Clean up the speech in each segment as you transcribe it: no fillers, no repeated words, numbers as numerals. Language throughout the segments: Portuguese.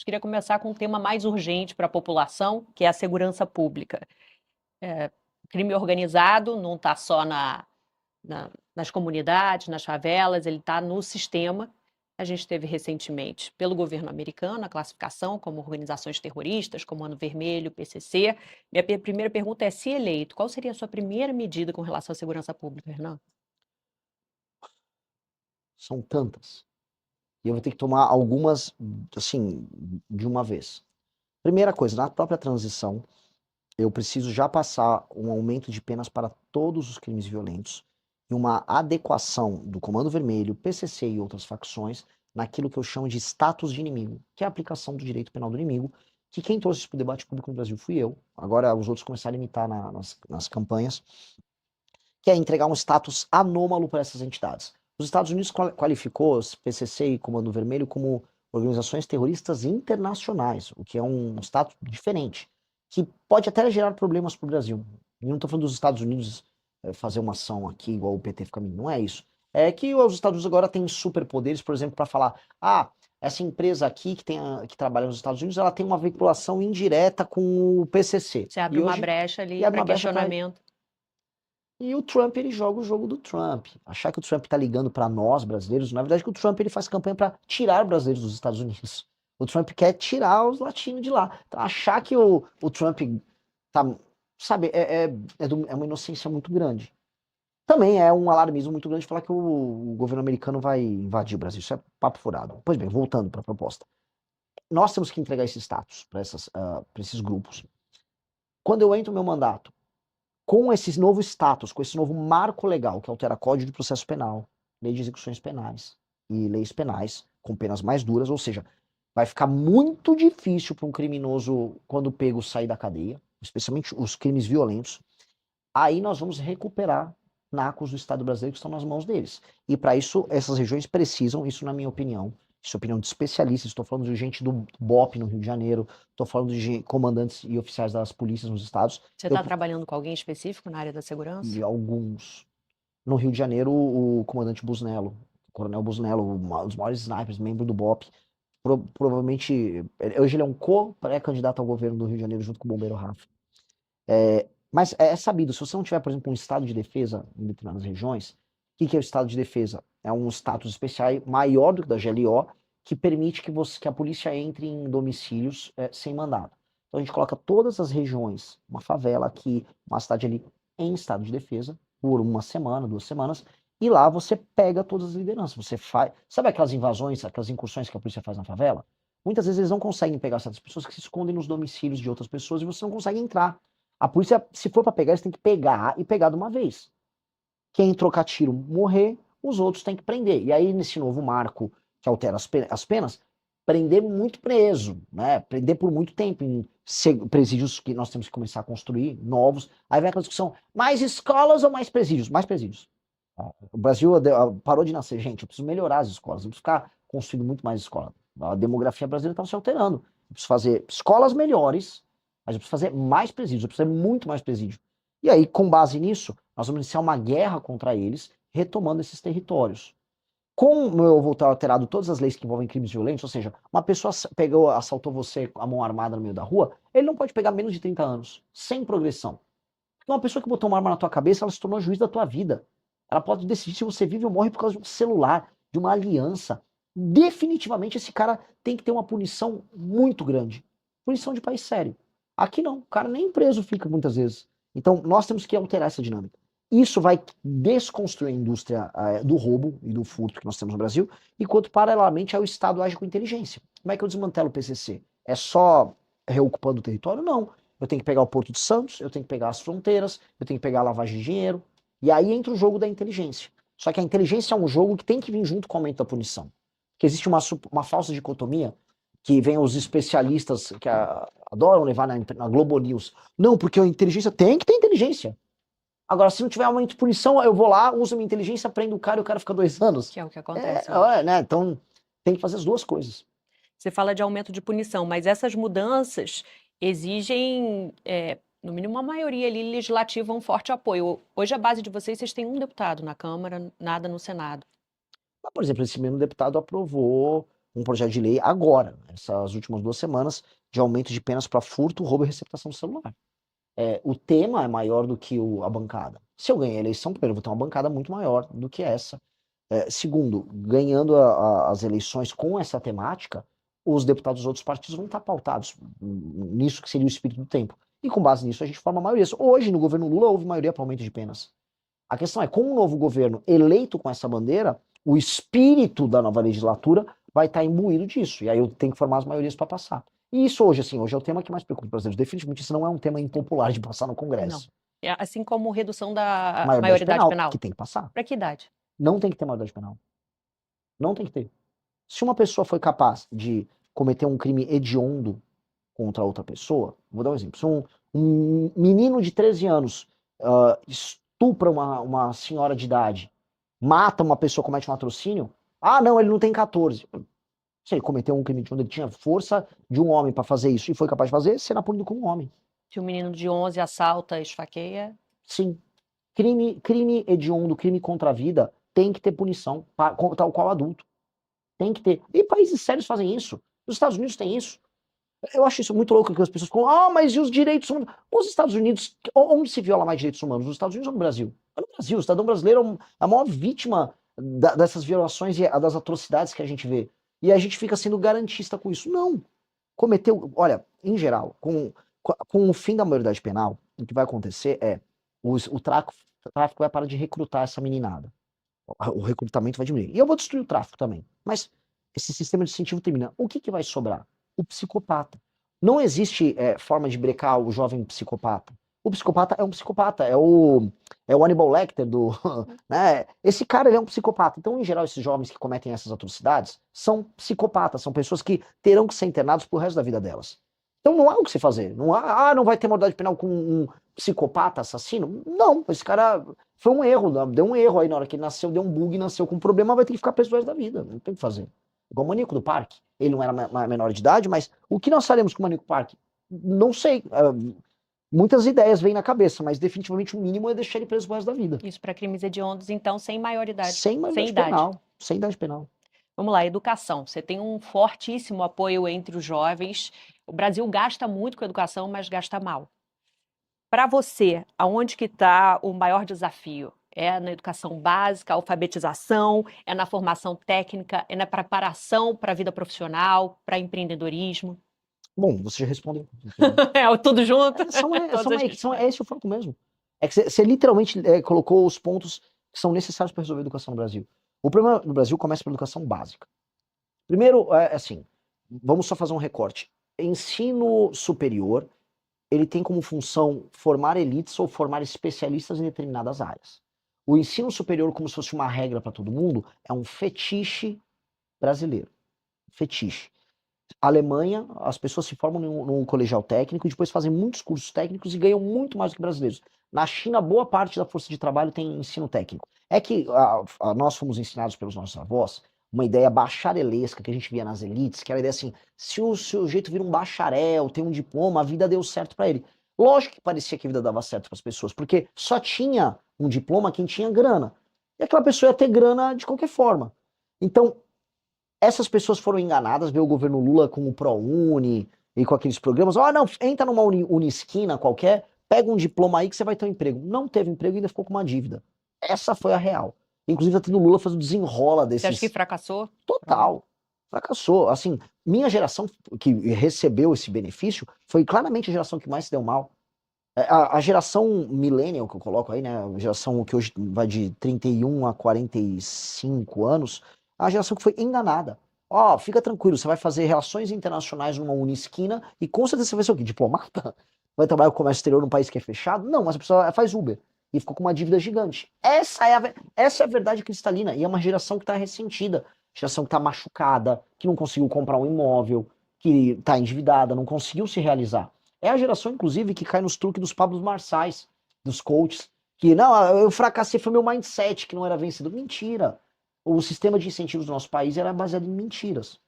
gente queria começar com um tema mais urgente para a população, que é a segurança pública. Crime organizado não está só nas comunidades, nas favelas, ele está no sistema. A gente teve recentemente, pelo governo americano, a classificação como organizações terroristas, Comando Vermelho, PCC. Minha primeira pergunta é: se eleito, qual seria a sua primeira medida com relação à segurança pública, Renan? São tantas. E eu vou ter que tomar algumas, assim, de uma vez. Primeira coisa, na própria transição, eu preciso já passar um aumento de penas para todos os crimes violentos e uma adequação do Comando Vermelho, PCC e outras facções naquilo que eu chamo de status de inimigo, que é a aplicação do direito penal do inimigo, que quem trouxe isso para o debate público no Brasil fui eu. Agora os outros começaram a imitar nas campanhas, que é entregar um status anômalo para essas entidades. Os Estados Unidos qualificou os PCC e Comando Vermelho como organizações terroristas internacionais, o que é um status diferente, que pode até gerar problemas para o Brasil. Eu não estou falando dos Estados Unidos fazer uma ação aqui igual o PT fica não é isso. É que os Estados Unidos agora têm superpoderes, por exemplo, para falar, essa empresa aqui que trabalha nos Estados Unidos, ela tem uma vinculação indireta com o PCC. Você abre E uma hoje brecha e ali abre para uma brecha para questionamento. e o Trump, ele joga o jogo do Trump. Achar que o Trump tá ligando para nós, brasileiros, na verdade que o Trump ele faz campanha para tirar brasileiros dos Estados Unidos. O Trump quer tirar os latinos de lá. Então, achar que o Trump tá, sabe, é uma inocência muito grande. Também é um alarmismo muito grande falar que o governo americano vai invadir o Brasil. Isso é papo furado. Pois bem, voltando para a proposta. Nós temos que entregar esse status para esses grupos. Quando eu entro no meu mandato, com esse novo status, com esse novo marco legal que altera Código de Processo Penal, Lei de Execuções Penais e leis penais com penas mais duras, ou seja, vai ficar muito difícil para um criminoso, quando pego, sair da cadeia, especialmente os crimes violentos. Aí nós vamos recuperar nacos do Estado brasileiro que estão nas mãos deles. E para isso, essas regiões precisam, isso na minha opinião, isso é opinião de especialistas, estou falando de gente do BOP no Rio de Janeiro, estou falando de comandantes e oficiais das polícias nos estados. Você está trabalhando com alguém específico na área da segurança? E alguns. No Rio de Janeiro, o comandante Busnello, o coronel Busnello, um dos maiores snipers, membro do BOP, provavelmente, hoje ele é um co-pré-candidato ao governo do Rio de Janeiro junto com o bombeiro Rafa. Mas é sabido, se você não tiver, por exemplo, um estado de defesa em determinadas regiões, o que é o estado de defesa? É um status especial maior do que da GLO, que permite que a polícia entre em domicílios sem mandado. Então a gente coloca todas as regiões, uma favela aqui, uma cidade ali, em estado de defesa, por uma semana, 2 semanas, e lá você pega todas as lideranças. Você faz. Sabe aquelas invasões, aquelas incursões que a polícia faz na favela? Muitas vezes eles não conseguem pegar certas pessoas que se escondem nos domicílios de outras pessoas e você não consegue entrar. A polícia, se for para pegar, eles têm que pegar e pegar de uma vez. Quem trocar tiro morrer, os outros têm que prender. E aí, nesse novo marco que altera as penas, prender muito preso, né? Prender por muito tempo em presídios que nós temos que começar a construir, novos. Aí vem aquela discussão, mais escolas ou mais presídios? Mais presídios. O Brasil parou de nascer, gente, eu preciso melhorar as escolas, eu preciso ficar construindo muito mais escola. A demografia brasileira está se alterando. Eu preciso fazer escolas melhores, mas eu preciso fazer mais presídios, eu preciso fazer muito mais presídio. E aí, com base nisso, nós vamos iniciar uma guerra contra eles, retomando esses territórios. Como eu vou ter alterado todas as leis que envolvem crimes violentos, ou seja, uma pessoa pegou, assaltou você com a mão armada no meio da rua, ele não pode pegar menos de 30 anos, sem progressão. Porque uma pessoa que botou uma arma na tua cabeça, ela se tornou juiz da tua vida. Ela pode decidir se você vive ou morre por causa de um celular, de uma aliança. Definitivamente esse cara tem que ter uma punição muito grande. Punição de país sério. Aqui não, o cara nem preso fica muitas vezes. Então nós temos que alterar essa dinâmica. Isso vai desconstruir a indústria do roubo e do furto que nós temos no Brasil, enquanto paralelamente o Estado age com inteligência. Como é que eu desmantelo o PCC? É só reocupando o território? Não. Eu tenho que pegar o Porto de Santos, eu tenho que pegar as fronteiras, eu tenho que pegar a lavagem de dinheiro. E aí entra o jogo da inteligência. Só que a inteligência é um jogo que tem que vir junto com o aumento da punição. Porque existe uma falsa dicotomia que vem os especialistas que adoram levar na Globo News. Não, porque a inteligência tem que ter inteligência. Agora, se não tiver aumento de punição, eu vou lá, uso minha inteligência, prendo o cara e o cara fica 2 anos. Que é o que acontece hoje. Né? Então, tem que fazer as duas coisas. Você fala de aumento de punição, mas essas mudanças exigem, no mínimo, uma maioria ali legislativa, um forte apoio. Hoje, a base de vocês têm um deputado na Câmara, nada no Senado. Mas, por exemplo, esse mesmo deputado aprovou um projeto de lei agora, essas últimas 2 semanas, de aumento de penas para furto, roubo e receptação do celular. O tema é maior do que a bancada. Se eu ganhar a eleição, primeiro, eu vou ter uma bancada muito maior do que essa. Segundo, ganhando as eleições com essa temática, os deputados dos outros partidos vão estar pautados nisso que seria o espírito do tempo. E com base nisso a gente forma maioria. Hoje, no governo Lula, houve maioria para aumento de penas. A questão é, com um novo governo eleito com essa bandeira, o espírito da nova legislatura vai estar imbuído disso. E aí eu tenho que formar as maiorias para passar. E isso hoje, assim, hoje é o tema que mais preocupa os brasileiros. Definitivamente isso não é um tema impopular de passar no Congresso. Não. Assim como redução da Maioridade maioridade penal. que tem que passar. Para que idade? Não tem que ter maioridade penal. Não tem que ter. Se uma pessoa foi capaz de cometer um crime hediondo contra outra pessoa, vou dar um exemplo. Se um menino de 13 anos estupra uma senhora de idade, mata uma pessoa, comete um latrocínio, não, ele não tem 14. Se ele cometeu um crime hediondo, ele tinha força de um homem para fazer isso e foi capaz de fazer, será punido como um homem. Se um menino de 11 assalta, esfaqueia? Sim. Crime hediondo, crime contra a vida, tem que ter punição, tal qual adulto. Tem que ter. E países sérios fazem isso. Os Estados Unidos têm isso. Eu acho isso muito louco que as pessoas falam, mas e os direitos humanos? Os Estados Unidos, onde se viola mais direitos humanos? Nos Estados Unidos ou no Brasil? É no Brasil. O cidadão brasileiro é a maior vítima dessas violações e das atrocidades que a gente vê. E a gente fica sendo garantista com isso. Não. Cometeu. Olha, em geral, com o fim da maioridade penal, o que vai acontecer é o tráfico vai parar de recrutar essa meninada. O recrutamento vai diminuir. E eu vou destruir o tráfico também. Mas esse sistema de incentivo termina. O que vai sobrar? O psicopata. Não existe forma de brecar o jovem psicopata. O psicopata é um psicopata. É o Hannibal Lecter do... né? Esse cara, ele é um psicopata. Então, em geral, esses jovens que cometem essas atrocidades são psicopatas. São pessoas que terão que ser internados pro resto da vida delas. Então não há o que se fazer. Não há, não vai ter maioridade penal com um psicopata assassino? Não, esse cara foi um erro, deu um erro aí na hora que ele nasceu, deu um bug, nasceu com um problema, vai ter que ficar preso o resto da vida. Não tem o que fazer. Igual o maníaco do parque. Ele não era menor de idade, mas o que nós faremos com o maníaco do parque? Não sei. Muitas ideias vêm na cabeça, mas definitivamente o mínimo é deixar ele preso o resto da vida. Isso para crimes hediondos, então, sem maioridade. Sem maioridade penal. Sem idade penal. Vamos lá, educação. Você tem um fortíssimo apoio entre os jovens. O Brasil gasta muito com educação, mas gasta mal. Para você, aonde que está o maior desafio? É na educação básica, alfabetização, é na formação técnica, é na preparação para a vida profissional, para empreendedorismo? Bom, você já respondeu. Tudo junto? Esse o foco mesmo. É que você literalmente colocou os pontos que são necessários para resolver a educação no Brasil. O problema no Brasil começa pela educação básica. Primeiro, assim, vamos só fazer um recorte. Ensino superior, ele tem como função formar elites ou formar especialistas em determinadas áreas. O ensino superior, como se fosse uma regra para todo mundo, é um fetiche brasileiro. Fetiche. Alemanha, as pessoas se formam num colegial técnico e depois fazem muitos cursos técnicos e ganham muito mais do que brasileiros. Na China, boa parte da força de trabalho tem ensino técnico. É que nós fomos ensinados pelos nossos avós uma ideia bacharelesca que a gente via nas elites, que era a ideia assim, se o sujeito vira um bacharel, tem um diploma, a vida deu certo para ele. Lógico que parecia que a vida dava certo para as pessoas, porque só tinha um diploma quem tinha grana. E aquela pessoa ia ter grana de qualquer forma. Então, essas pessoas foram enganadas, veio o governo Lula com o ProUni e com aqueles programas. Não, entra numa Unisquina qualquer, pega um diploma aí que você vai ter um emprego. Não teve emprego e ainda ficou com uma dívida. Essa foi a real. Inclusive, até o Lula faz o desenrola desses... Você acha que fracassou? Total. Fracassou. Assim, minha geração que recebeu esse benefício foi claramente a geração que mais se deu mal. A geração millennial que eu coloco aí, né? A geração que hoje vai de 31 a 45 anos, a geração que foi enganada. Fica tranquilo, você vai fazer relações internacionais numa Unisquina e com certeza você vai ser o quê? Diplomata? Vai trabalhar com o comércio exterior num país que é fechado? Não, mas a pessoa faz Uber e ficou com uma dívida gigante. Essa é a verdade cristalina e é uma geração que está ressentida, geração que está machucada, que não conseguiu comprar um imóvel, que está endividada, não conseguiu se realizar. É a geração, inclusive, que cai nos truques dos Pablos Marçais, dos coaches, que, não, eu fracassei, foi meu mindset que não era vencido. Mentira. O sistema de incentivos do nosso país era baseado em mentiras.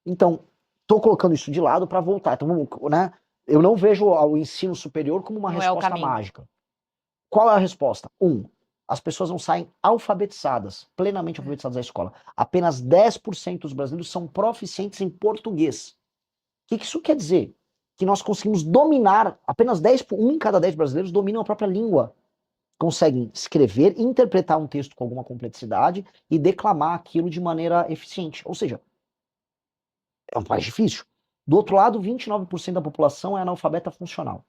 Então, estou colocando isso de lado para voltar. Então, né? Eu não vejo o ensino superior como uma resposta mágica. Qual é a resposta? as pessoas não saem alfabetizadas, plenamente alfabetizadas da escola. Apenas 10% dos brasileiros são proficientes em português. O que isso quer dizer? Que nós conseguimos dominar, apenas 1 em cada 10 brasileiros dominam a própria língua. Conseguem escrever, interpretar um texto com alguma complexidade e declamar aquilo de maneira eficiente. Ou seja, é um país difícil. Do outro lado, 29% da população é analfabeta funcional.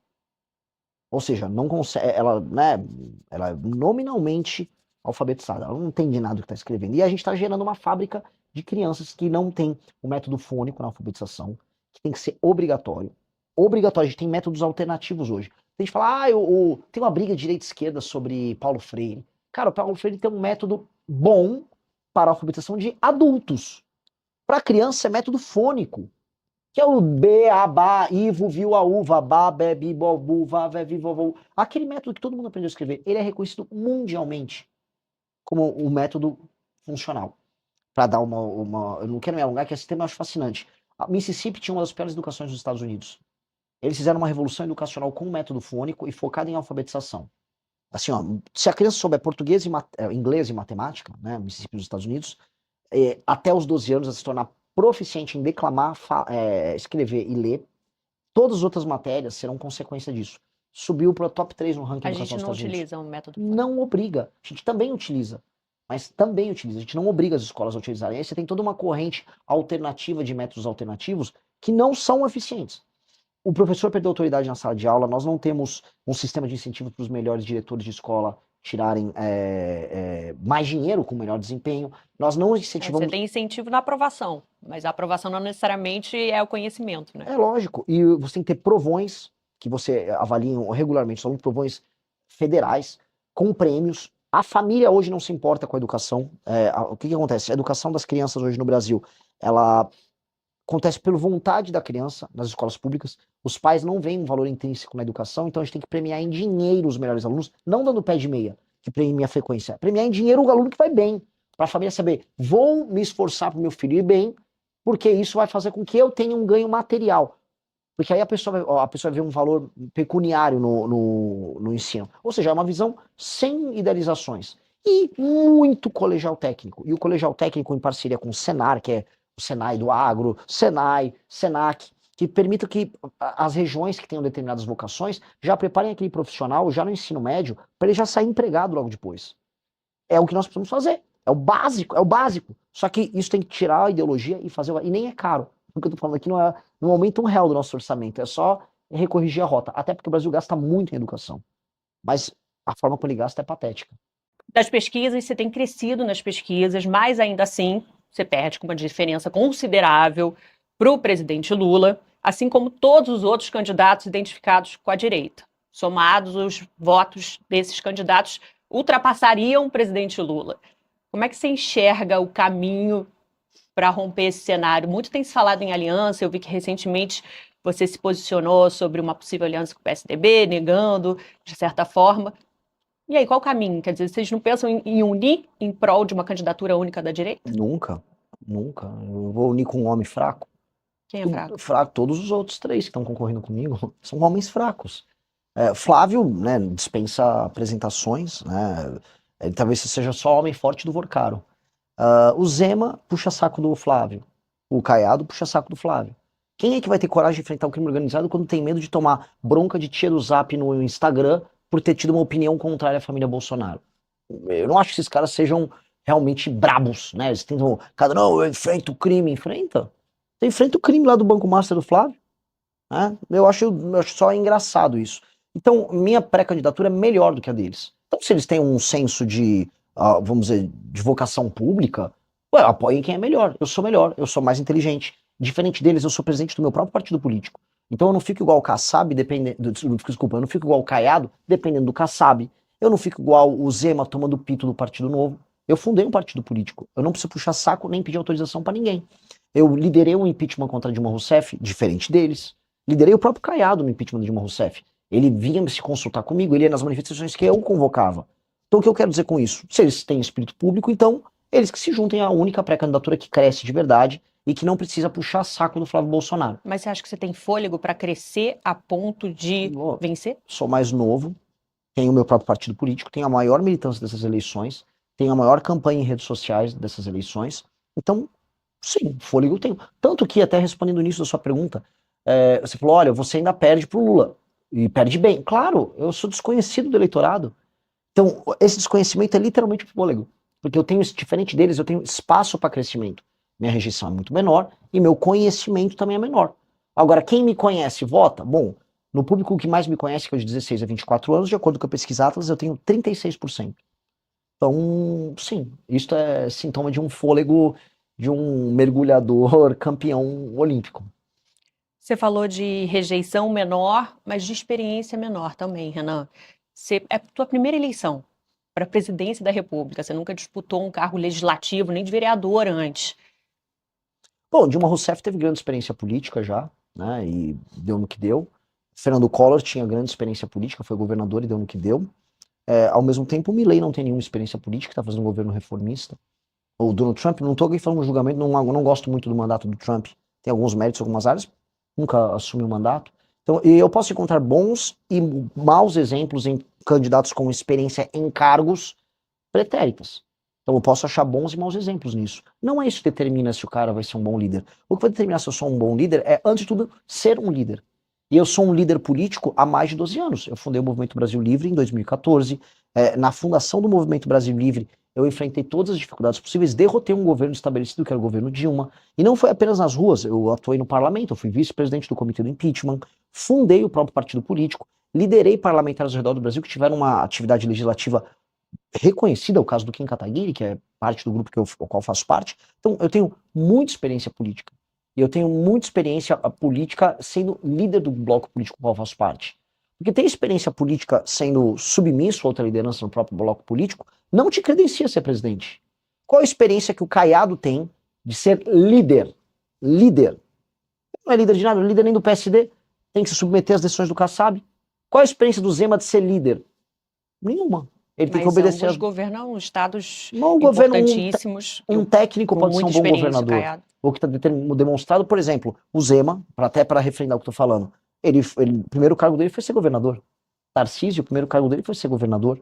Ou seja, não consegue, ela, né, ela é nominalmente alfabetizada, ela não entende nada do que está escrevendo. E a gente está gerando uma fábrica de crianças que não tem o método fônico na alfabetização, que tem que ser obrigatório. Obrigatório, a gente tem métodos alternativos hoje. Tem gente que fala, tem uma briga de direita e esquerda sobre Paulo Freire. Cara, o Paulo Freire tem um método bom para a alfabetização de adultos. Para criança é método fônico. Que é o B, A, Ba, Ivo, Viu, A, Uva, Ba, Be, Bi, Bo, Bu, Va, Ve, Vi, Vo, Vo. Aquele método que todo mundo aprendeu a escrever, ele é reconhecido mundialmente como o método funcional. Para dar eu não quero me alongar, que esse tema eu acho fascinante. A Mississippi tinha uma das piores educações dos Estados Unidos. Eles fizeram uma revolução educacional com um método fônico e focado em alfabetização. Assim, ó, se a criança souber português e inglês e matemática, né, Mississippi dos Estados Unidos, até os 12 anos, ela se tornar proficiente em declamar, escrever e ler, todas as outras matérias serão consequência disso. Subiu para o top 3 no ranking A educacional gente dos não Estados Unidos. utiliza um método fônico. Não obriga. A gente também utiliza. Mas também utiliza. A gente não obriga as escolas a utilizarem. Aí você tem toda uma corrente alternativa de métodos alternativos que não são eficientes. O professor perdeu autoridade na sala de aula, nós não temos um sistema de incentivo para os melhores diretores de escola tirarem mais dinheiro com melhor desempenho. Nós não incentivamos... Você tem incentivo na aprovação, mas a aprovação não necessariamente é o conhecimento, né? É lógico. E você tem que ter provões, que você avalia regularmente, são provões federais, com prêmios. A família hoje não se importa com a educação. O que acontece? A educação das crianças hoje no Brasil, ela acontece pela vontade da criança nas escolas públicas. Os pais não veem um valor intrínseco na educação, então a gente tem que premiar em dinheiro os melhores alunos, não dando pé de meia, que premia a frequência. Premiar em dinheiro o aluno que vai bem, para a família saber, vou me esforçar para o meu filho ir bem, porque isso vai fazer com que eu tenha um ganho material. Porque aí a pessoa vai ver um valor pecuniário no ensino. Ou seja, é uma visão sem idealizações. E muito colegial técnico. E o colegial técnico em parceria com o Senar, que é o Senai do Agro, Senai, Senac, que permita que as regiões que tenham determinadas vocações já preparem aquele profissional já no ensino médio para ele já sair empregado logo depois. É o que nós precisamos fazer. É o básico, é o básico. Só que isso tem que tirar a ideologia e fazer. E nem é caro. O que eu tô falando aqui não aumenta R$1 do nosso orçamento, é só recorrigir a rota. Até porque o Brasil gasta muito em educação. Mas a forma como ele gasta é patética. Das pesquisas, você tem crescido nas pesquisas, mas ainda assim, você perde com uma diferença considerável para o presidente Lula, assim como todos os outros candidatos identificados com a direita. Somados, os votos desses candidatos ultrapassariam o presidente Lula. Como é que você enxerga o caminho para romper esse cenário? Muito tem se falado em aliança, eu vi que recentemente você se posicionou sobre uma possível aliança com o PSDB, negando, de certa forma. E aí, qual o caminho? Quer dizer, vocês não pensam em unir em prol de uma candidatura única da direita? Nunca, nunca. Eu vou unir com um homem fraco. Quem é fraco? Fraco, todos os outros 3 que estão concorrendo comigo são homens fracos. Flávio, né, dispensa apresentações, né? Ele talvez seja só homem forte do Vorcaro. O Zema puxa saco do Flávio. O Caiado puxa saco do Flávio. Quem é que vai ter coragem de enfrentar o crime organizado quando tem medo de tomar bronca de tia do Zap no Instagram por ter tido uma opinião contrária à família Bolsonaro? Eu não acho que esses caras sejam realmente brabos, né? Eles tentam, não, eu enfrento o crime. Enfrenta. Você enfrenta o crime lá do Banco Master do Flávio. Né? Eu acho só engraçado isso. Então, minha pré-candidatura é melhor do que a deles. Então, se eles têm um senso de, vamos dizer, de vocação pública, apoiem quem é melhor. Eu sou mais inteligente. Diferente deles, eu sou presidente do meu próprio partido político. Então eu não fico igual o Kassab, eu não fico igual o Caiado, dependendo do Kassab. Eu não fico igual o Zema tomando pito do Partido Novo. Eu fundei um partido político. Eu não preciso puxar saco nem pedir autorização para ninguém. Eu liderei um impeachment contra Dilma Rousseff, diferente deles. Liderei o próprio Caiado no impeachment de Dilma Rousseff. Ele vinha se consultar comigo, ele ia nas manifestações que eu convocava. Então o que eu quero dizer com isso? Se eles têm espírito público, então eles que se juntem à única pré-candidatura que cresce de verdade e que não precisa puxar saco do Flávio Bolsonaro. Mas você acha que você tem fôlego para crescer a ponto de vencer? Sou mais novo, tenho o meu próprio partido político, tenho a maior militância dessas eleições, tenho a maior campanha em redes sociais dessas eleições. Então, sim, fôlego eu tenho. Tanto que, até respondendo nisso da sua pergunta, você falou, olha, você ainda perde pro Lula. E perde bem. Claro, eu sou desconhecido do eleitorado. Então, esse desconhecimento é literalmente fôlego. Porque eu tenho, diferente deles, eu tenho espaço para crescimento. Minha rejeição é muito menor e meu conhecimento também é menor. Agora, quem me conhece vota? Bom, no público que mais me conhece, que é de 16 a 24 anos, de acordo com a pesquisa Atlas, eu tenho 36%. Então, sim, isto é sintoma de um fôlego de um mergulhador campeão olímpico. Você falou de rejeição menor, mas de experiência menor também, Renan. É a tua primeira eleição para a presidência da República. Você nunca disputou um cargo legislativo, nem de vereador antes. Bom, Dilma Rousseff teve grande experiência política já, né, e deu no que deu. Fernando Collor tinha grande experiência política, foi governador e deu no que deu. Ao mesmo tempo, o Milei não tem nenhuma experiência política, está fazendo um governo reformista. O Donald Trump, não estou aqui falando um julgamento, não gosto muito do mandato do Trump. Tem alguns méritos em algumas áreas, nunca assumiu o mandato. Então, e eu posso encontrar bons e maus exemplos em candidatos com experiência em cargos pretéritas. Então eu posso achar bons e maus exemplos nisso. Não é isso que determina se o cara vai ser um bom líder. O que vai determinar se eu sou um bom líder é, antes de tudo, ser um líder. E eu sou um líder político há mais de 12 anos. Eu fundei o Movimento Brasil Livre em 2014. Na fundação do Movimento Brasil Livre, eu enfrentei todas as dificuldades possíveis, derrotei um governo estabelecido, que era o governo Dilma. E não foi apenas nas ruas, eu atuei no parlamento, eu fui vice-presidente do Comitê do Impeachment, fundei o próprio partido político, liderei parlamentares ao redor do Brasil que tiveram uma atividade legislativa reconhecida, o caso do Kim Kataguiri, que é parte do grupo ao qual faço parte. Então, eu tenho muita experiência política. E eu tenho muita experiência política sendo líder do bloco político ao qual faço parte. Porque ter experiência política sendo submisso a outra liderança no próprio bloco político não te credencia a ser presidente. Qual a experiência que o Caiado tem de ser líder? Líder. Não é líder de nada, não é líder nem do PSD. Tem que se submeter às decisões do Kassab. Qual a experiência do Zema de ser líder? Nenhuma. Ele tem que obedecer ambos governam estados não, governo, importantíssimos. um técnico com pode ser um muita bom experiência, governador. Caiado. O que está demonstrado, por exemplo, o Zema, até para refrendar o que eu estou falando, o primeiro cargo dele foi ser governador. Tarcísio, o primeiro cargo dele foi ser governador.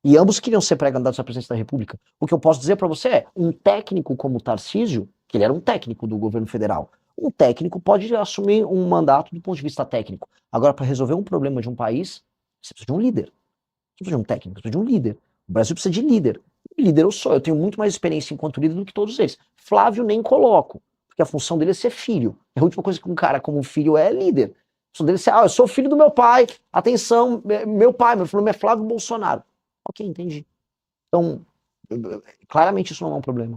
E ambos queriam ser pré-candidatos à presidência da República. O que eu posso dizer para você é, um técnico como o Tarcísio, que ele era um técnico do governo federal, um técnico pode assumir um mandato do ponto de vista técnico. Agora, para resolver um problema de um país, você precisa de um líder. Você precisa de um técnico, você precisa de um líder. O Brasil precisa de líder. Líder eu sou, eu tenho muito mais experiência enquanto líder do que todos eles. Flávio nem coloco, porque a função dele é ser filho. A última coisa que um cara como filho é líder. A função dele é ser, eu sou filho do meu pai, atenção, meu pai, meu nome é Flávio Bolsonaro. Ok, entendi. Então, claramente isso não é um problema.